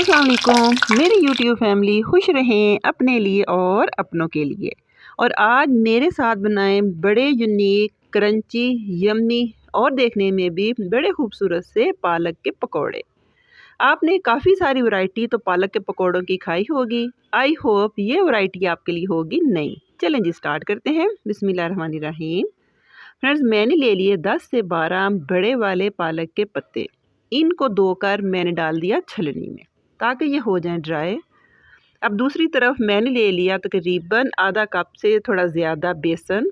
अस्सलाम वालेकुम मेरी यूट्यूब फैमिली, खुश रहें अपने लिए और अपनों के लिए। और आज मेरे साथ बनाएं बड़े यूनिक, क्रंची, यम्मी और देखने में भी बड़े खूबसूरत से पालक के पकौड़े। आपने काफ़ी सारी वैरायटी तो पालक के पकौड़ों की खाई होगी। आई होप ये वैरायटी आपके लिए होगी नई। चलें जी, स्टार्ट करते हैं। बिस्मिल्लाहिर्रहमानिर्रहीम। फ्रेंड्स, मैंने ले लिए 10 से 12 बड़े वाले पालक के पत्ते। इनको धोकर मैंने डाल दिया छलनी में ताकि ये हो जाए ड्राई। अब दूसरी तरफ मैंने ले लिया तकरीबन आधा कप से थोड़ा ज़्यादा बेसन।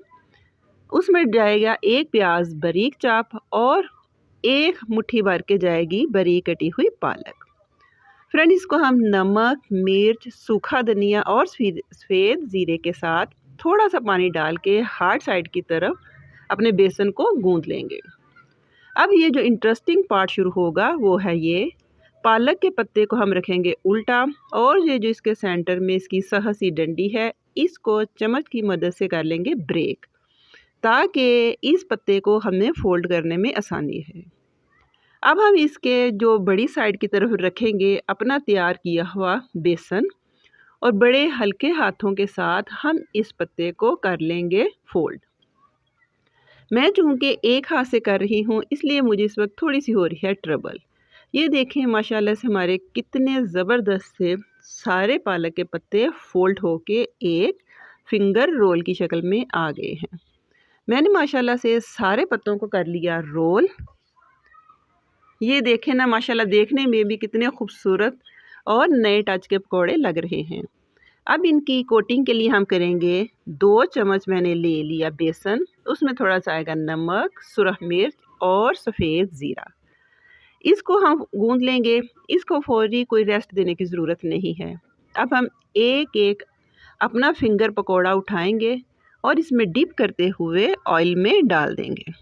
उसमें जाएगा एक प्याज बारीक चाप और एक मुट्ठी भर के जाएगी बारीक कटी हुई पालक। फ्रेंड, इसको हम नमक, मिर्च, सूखा धनिया और सफ़ेद ज़ीरे के साथ थोड़ा सा पानी डाल के हार्ड साइड की तरफ अपने बेसन को गूंद लेंगे। अब ये जो इंटरेस्टिंग पार्ट शुरू होगा वो है ये पालक के पत्ते को हम रखेंगे उल्टा और ये जो इसके सेंटर में इसकी सहसी डंडी है, इसको चम्मच की मदद से कर लेंगे ब्रेक, ताकि इस पत्ते को हमें फोल्ड करने में आसानी है। अब हम इसके जो बड़ी साइड की तरफ रखेंगे अपना तैयार किया हुआ बेसन और बड़े हल्के हाथों के साथ हम इस पत्ते को कर लेंगे फोल्ड। मैं चूँकि एक हाथ से कर रही हूँ इसलिए मुझे इस वक्त थोड़ी सी हो रही है ट्रबल। ये देखें माशाल्लाह से हमारे कितने ज़बरदस्त से सारे पालक के पत्ते फोल्ड होके एक फिंगर रोल की शक्ल में आ गए हैं। मैंने माशाल्लाह से सारे पत्तों को कर लिया रोल। ये देखें ना, माशाल्लाह देखने में भी कितने खूबसूरत और नए टच के पकौड़े लग रहे हैं। अब इनकी कोटिंग के लिए हम करेंगे 2 चम्मच मैंने ले लिया बेसन, उसमें थोड़ा सा आएगा नमक, सुरख मिर्च और सफ़ेद ज़ीरा। इसको हम गूंद लेंगे। इसको फौरी कोई रेस्ट देने की ज़रूरत नहीं है। अब हम एक एक अपना फिंगर पकौड़ा उठाएंगे और इसमें डिप करते हुए ऑयल में डाल देंगे।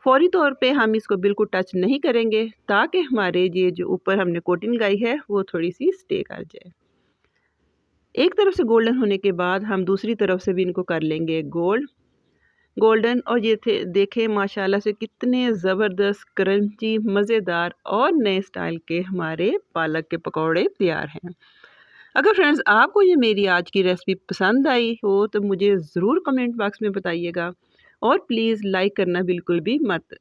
फौरी तौर पे हम इसको बिल्कुल टच नहीं करेंगे ताकि हमारे ये जो ऊपर हमने कोटिंग लगाई है वो थोड़ी सी स्टे कर जाए। एक तरफ से गोल्डन होने के बाद हम दूसरी तरफ से भी इनको कर लेंगे गोल्डन। और ये थे देखें माशाल्लाह से कितने ज़बरदस्त, क्रंची, मज़ेदार और नए स्टाइल के हमारे पालक के पकौड़े तैयार हैं। अगर फ्रेंड्स आपको ये मेरी आज की रेसिपी पसंद आई हो तो मुझे ज़रूर कमेंट बॉक्स में बताइएगा और प्लीज़ लाइक करना बिल्कुल भी मत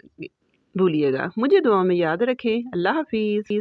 भूलिएगा। मुझे दुआ में याद रखें। अल्लाह हाफिज़।